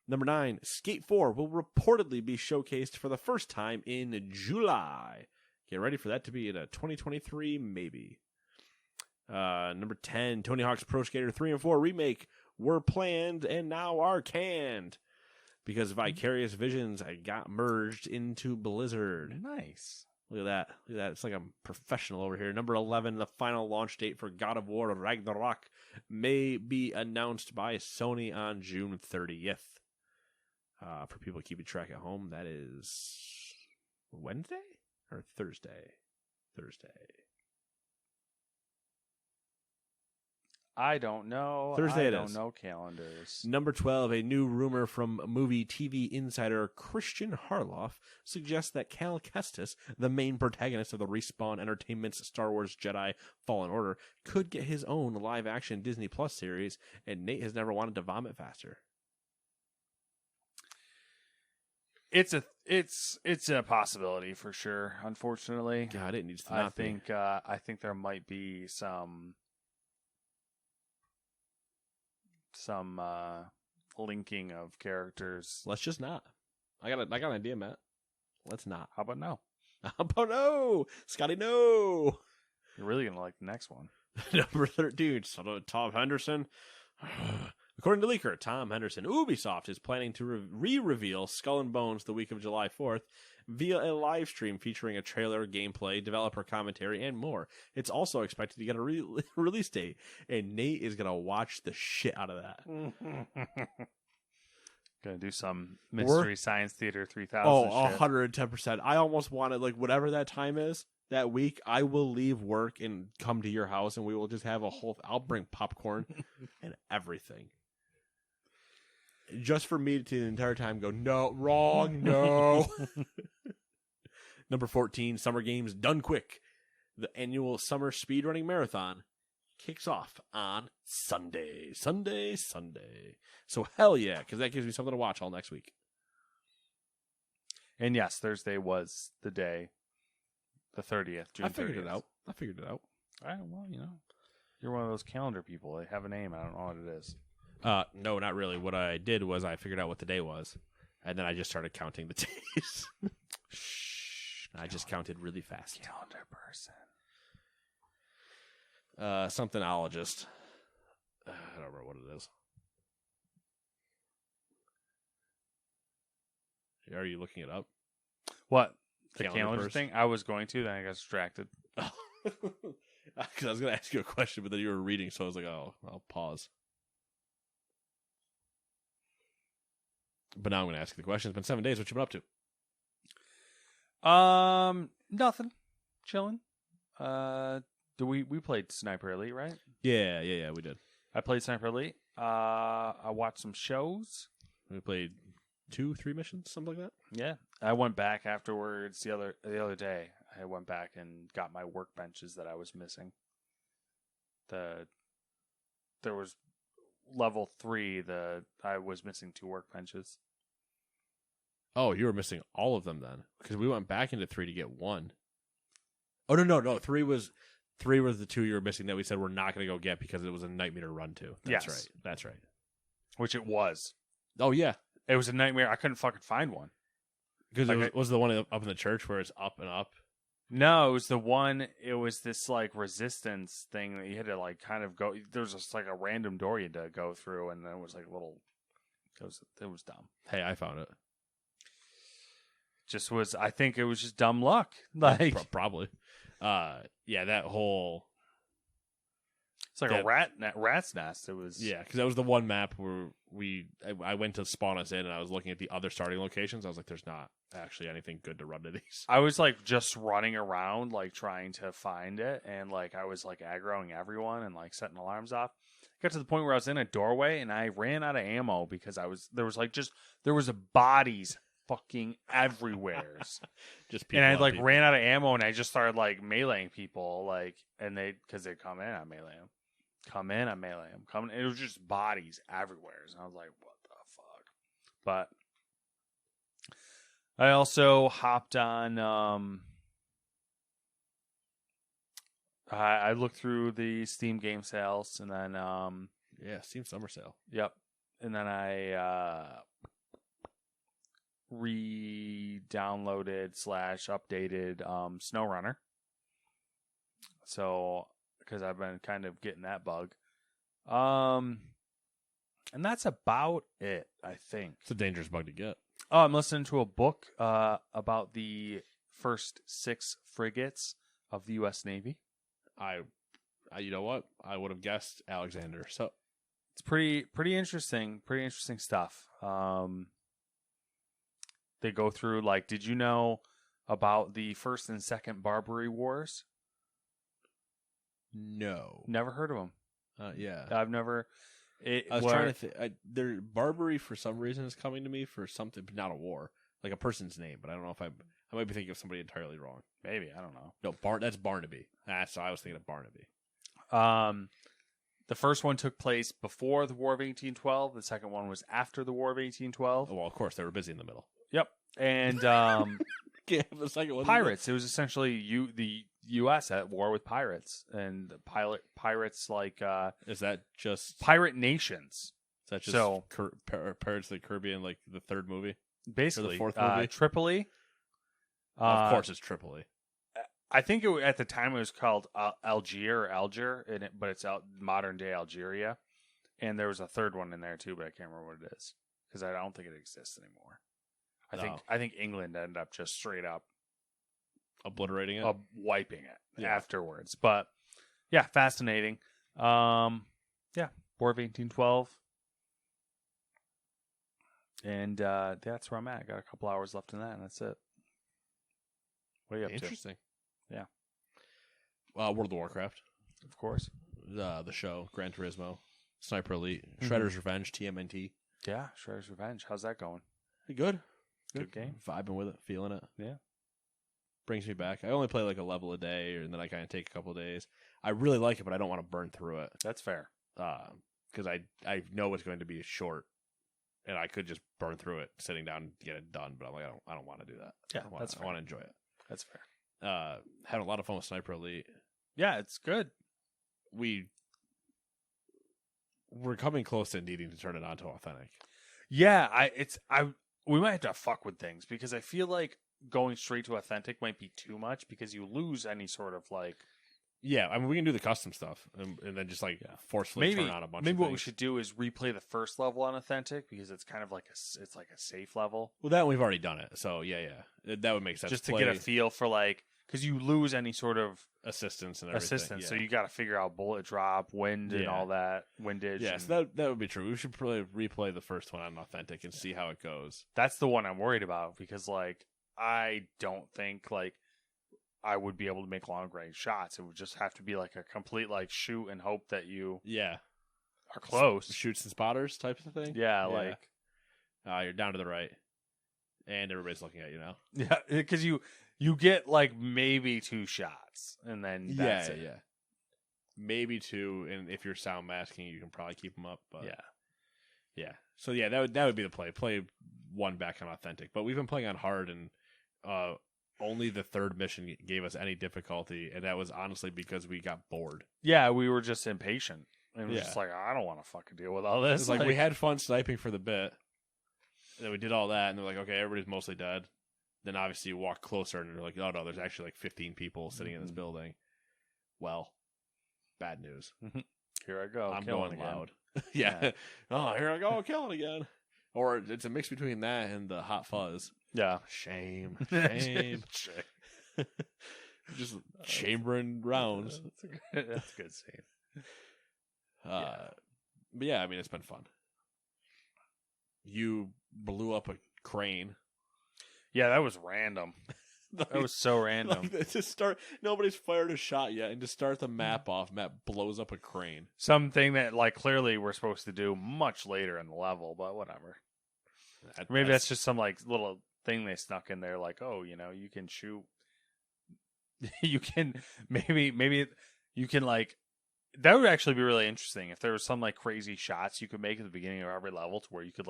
Number 9, Skate 4 will reportedly be showcased for the first time in July. Get ready for that to be in a 2023 maybe. Number 10, Tony Hawk's Pro Skater 3 and 4 remake were planned and now are canned. Because Vicarious Visions got merged into Blizzard. Nice. Look at that. Look at that. It's like I'm professional over here. Number 11, the final launch date for God of War Ragnarok may be announced by Sony on June 30th. For people keeping track at home, that is Wednesday or Thursday? Thursday. I don't know. Thursday I don't know calendars. Number 12, a new rumor from movie TV insider Christian Harloff suggests that Cal Kestis, the main protagonist of the Respawn Entertainment's Star Wars Jedi Fallen Order, could get his own live-action Disney Plus series, and Nate has never wanted to vomit faster. It's a possibility for sure. Unfortunately, God, it needs to not be. I think there might be some linking of characters. Let's just not. I got an idea, Matt. Let's not. How about no? How about no? Scotty, no. You're really gonna like the next one. Number 13, son of Tom Henderson. According to leaker Tom Henderson, Ubisoft is planning to re-reveal Skull and Bones the week of July 4th via a live stream featuring a trailer, gameplay, developer commentary, and more. It's also expected to get a release date, and Nate is going to watch the shit out of that. Gonna do some Mystery Science Theater 3000 Oh, shit. 110%. I almost wanted, like, whatever that time is, that week, I will leave work and come to your house, and we will just have I'll bring popcorn and everything. Just for me to the entire time go, no, wrong, no. Number 14, Summer Games Done Quick. The annual Summer Speedrunning Marathon kicks off on Sunday. So hell yeah, because that gives me something to watch all next week. And yes, Thursday was the day, the 30th, June 30th. I figured it out. All right, well, you're one of those calendar people. They have a name. I don't know what it is. No, not really. What I did was I figured out what the day was, and then I just started counting the days. Shh. I just counted really fast. Calendar person. Somethinologist. I don't remember what it is. Are you looking it up? What? The Calendar calendar person? thing? I was going to, then I got distracted. Because I was going to ask you a question, but then you were reading, so I was like, oh, I'll pause. But now I'm going to ask you the question. It's been 7 days. What you been up to? Nothing. Chilling. We played Sniper Elite, right? Yeah, we did. I played Sniper Elite. I watched some shows. We played 2-3 missions, something like that. Yeah. I went back afterwards the other day. I went back and got my workbenches that I was missing. There was level 3, I was missing 2 workbenches. Oh, you were missing all of them then, because we went back into 3 to get 1. Oh no! 3 was the 2 you were missing that we said we're not going to go get because it was a nightmare to run to. That's right. Which it was. Oh yeah, it was a nightmare. I couldn't fucking find one because it was the one up in the church where it's up and up. No, it was the one. It was this like resistance thing that you had to like kind of go. There was just like a random door you had to go through, and then it was like a little. It was dumb. Hey, I found it. I think it was just dumb luck. Like probably. Yeah, that whole. It's like a rat's nest. It was. Yeah, because that was the one map where I went to spawn us in, and I was looking at the other starting locations. I was like, "There's not actually anything good to run to these." I was like just running around, like trying to find it, and like I was like aggroing everyone and like setting alarms off. Got to the point where I was in a doorway and I ran out of ammo because there was bodies fucking everywhere. Just people. And I like ran out of ammo and I just started like meleeing people, like, and because they come in, I melee them. Come in, I melee them. It was just bodies everywhere. And I was like, what the fuck? But I also hopped on. I looked through the Steam game sales, and then Steam summer sale. Yep, and then I re-downloaded / updated SnowRunner. So, because I've been kind of getting that bug, and that's about it. I think It's a dangerous bug to get. Oh, I'm listening to a book about the first 6 frigates of the U.S. Navy. I you know what? I would have guessed Alexander. So it's pretty interesting. Pretty interesting stuff. They go through like, did you know about the first and second Barbary Wars? No, never heard of them. Yeah, I've never. I was trying to think. Their Barbary for some reason is coming to me for something, but not a war, like a person's name. But I don't know if I might be thinking of somebody entirely wrong. Maybe, I don't know. No, that's Barnaby. So I was thinking of Barnaby. The first one took place before the War of 1812. The second one was after the War of 1812. Oh, well, of course, they were busy in the middle. Yep. And Can't have a second one. pirates. It was essentially the U.S. at war with pirates. And pirates like... is that just... pirate nations. Is that just Pirates of the Caribbean, like the third movie? Basically. Or the fourth movie? Tripoli. Of course it's Tripoli. I think at the time it was called Algier, but it's modern day Algeria, And there was a third one in there too, but I can't remember what it is because I don't think it exists anymore. I think England ended up just straight up obliterating it, wiping it afterwards. But yeah, fascinating. War of 1812, and that's where I'm at. I got a couple hours left in that, and that's it. What are you up to? Interesting. Yeah. World of Warcraft, of course. The show, Gran Turismo, Sniper Elite, Shredder's Revenge, TMNT. Yeah, Shredder's Revenge. How's that going? Good. Good game. Vibing with it, feeling it. Yeah. Brings me back. I only play like a level a day, and then I kind of take a couple of days. I really like it, but I don't want to burn through it. That's fair. Because I know it's going to be short, and I could just burn through it sitting down and get it done. But I'm like, I don't want to do that. Yeah, I want to enjoy it. That's fair. Had a lot of fun with Sniper Elite. Yeah, it's good. We're coming close to needing to turn it on to authentic. Yeah, we might have to fuck with things because I feel like going straight to authentic might be too much because you lose any sort of like. Yeah, I mean, we can do the custom stuff and then just forcefully turn on a bunch of things. Maybe what we should do is replay the first level on authentic because it's kind of like it's like a safe level. Well, that we've already done it, so yeah, that would make sense. Just to get a feel for because you lose any sort of assistance and everything. So you got to figure out bullet drop, wind, and all that windage. Yeah, so that would be true. We should probably replay the first one on authentic and see how it goes. That's the one I'm worried about because I don't think I would be able to make long range shots. It would just have to be a complete shoot and hope that you are close. Shoots and spotters types of thing. Yeah, you're down to the right, and everybody's looking at you now. Yeah, because you get maybe 2 shots, and then that's it. Yeah, maybe 2, and if you're sound masking, you can probably keep them up. But yeah. So yeah, that would be the play. Play 1 back on authentic, but we've been playing on hard and. Only the 3rd mission gave us any difficulty, and that was honestly because we got bored. Yeah, we were just impatient. And we were just I don't want to fucking deal with all this. It's we had fun sniping for the bit, and then we did all that, and they're like, okay, everybody's mostly dead. Then obviously you walk closer, and they're like, oh no, there's actually 15 people sitting in this building. Well, bad news. Here I go. I'm going loud. Yeah. Oh, here I go, killing again. Or it's a mix between that and the hot fuzz. Yeah. Shame. Just chambering rounds. That's a good scene. But yeah, I mean, it's been fun. You blew up a crane. Yeah, that was random. That was so random. Nobody's fired a shot yet, and to start the map off, map blows up a crane. Something that clearly we're supposed to do much later in the level, but whatever. Maybe that's just some little thing they snuck in there, you can shoot. You can maybe you can that would actually be really interesting if there was some crazy shots you could make at the beginning of every level to where you could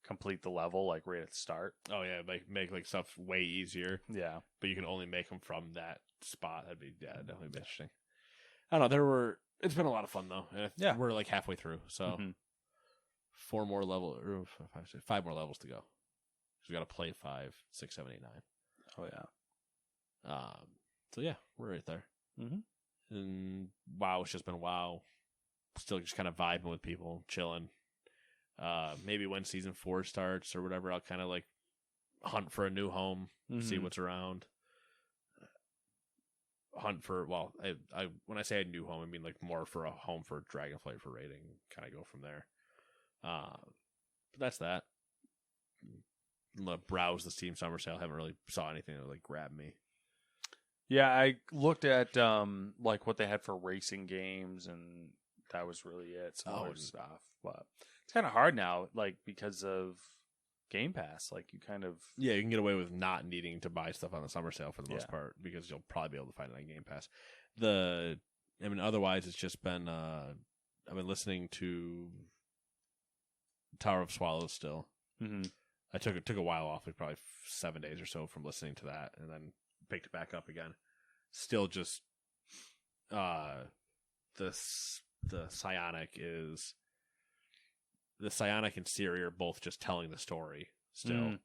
complete the level right at the start. Oh yeah, make stuff way easier. Yeah, but you can only make them from that spot. That'd be definitely be interesting. I don't know. It's been a lot of fun though. Yeah, we're halfway through, so 5 more levels to go. So we got to play 5, 6, 7, 8, 9. Oh yeah. So yeah, we're right there. And WoW, it's just been WoW. Still just kind of vibing with people, chilling. Maybe when season 4 starts or whatever, I'll kind of hunt for a new home, see what's around. Hunt for I when I say a new home, I mean more for a home for Dragonflight for raiding. Kind of go from there. But that's that. Browse the Steam Summer Sale. Haven't really saw anything that grab me. Yeah, I looked at what they had for racing games, and that was really it. Some other stuff, but it's kind of hard now, because of Game Pass. You kind of you can get away with not needing to buy stuff on the summer sale for the most part because you'll probably be able to find it on Game Pass. Otherwise, it's just been I've been listening to Tower of Swallows still. I took a while off, probably 7 days or so from listening to that, and then picked it back up again. Still just the Psionic and Siri are both just telling the story still.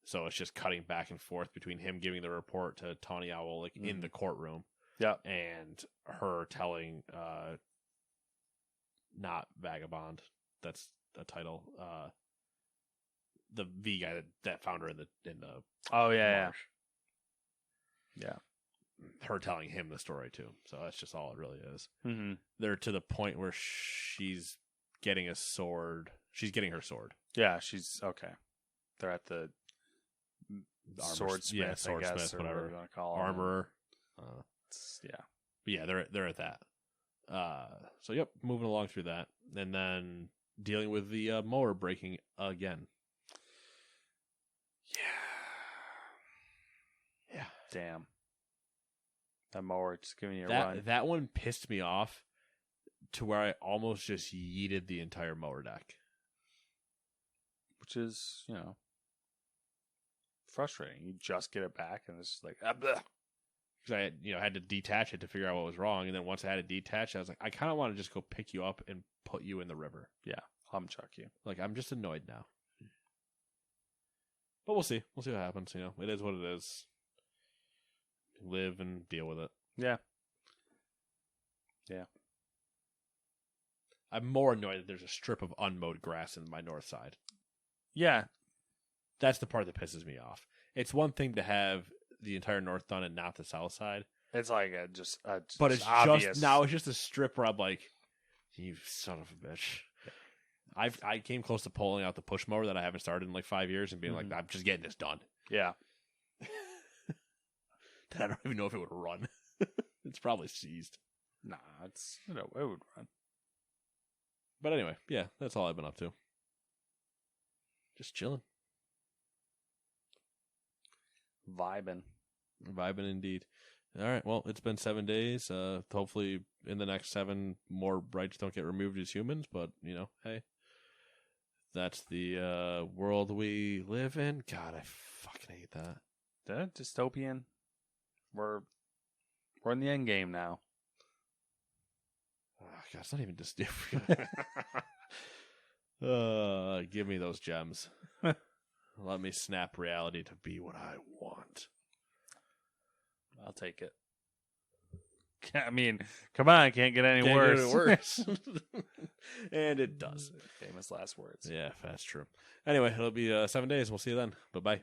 So it's just cutting back and forth between him giving the report to Tawny Owl in the courtroom. Yeah. And her telling not Vagabond. That's a title. The V guy that found her in the Oh yeah, marsh. Yeah. Her telling him the story too. So that's just all it really is. Mm-hmm. They're to the point where she's getting a sword. She's getting her sword. Yeah, she's okay. They're at the swordsmith, I guess, or whatever you want to call armorer. Yeah, but yeah, they're at that. So yep, moving along through that, and then dealing with the mower breaking again. Yeah. Damn. That mower just giving you a run. That one pissed me off to where I almost just yeeted the entire mower deck. Which is, frustrating. You just get it back and it's just like, because I had to detach it to figure out what was wrong, and then once I had it detached, I was like, I kind of want to just go pick you up and put you in the river. Yeah, humchuck you. Like, I'm just annoyed now. But we'll see. We'll see what happens. It is what it is. Live and deal with it. Yeah. I'm more annoyed that there's a strip of unmowed grass in my north side. Yeah. That's the part that pisses me off. It's one thing to have the entire north done and not the south side. It's like but it's obvious. It's just a strip where I'm like, you son of a bitch. I came close to pulling out the push mower that I haven't started in like 5 years and being like, I'm just getting this done. Yeah. I don't even know if it would run. It's probably seized. Nah, it would run. But anyway, yeah, that's all I've been up to. Just chilling. Vibing indeed. All right, well, it's been 7 days. Hopefully in the next 7 more rights don't get removed as humans, but hey, that's the world we live in. God, I fucking hate that. Dystopian. We're in the end game now. Oh, God, it's not even dystopian. Give me those gems. Let me snap reality to be what I want. I'll take it. I mean, come on, can't get any worse. And it does. Famous last words. Yeah, that's true. Anyway, it'll be 7 days. We'll see you then. Bye-bye.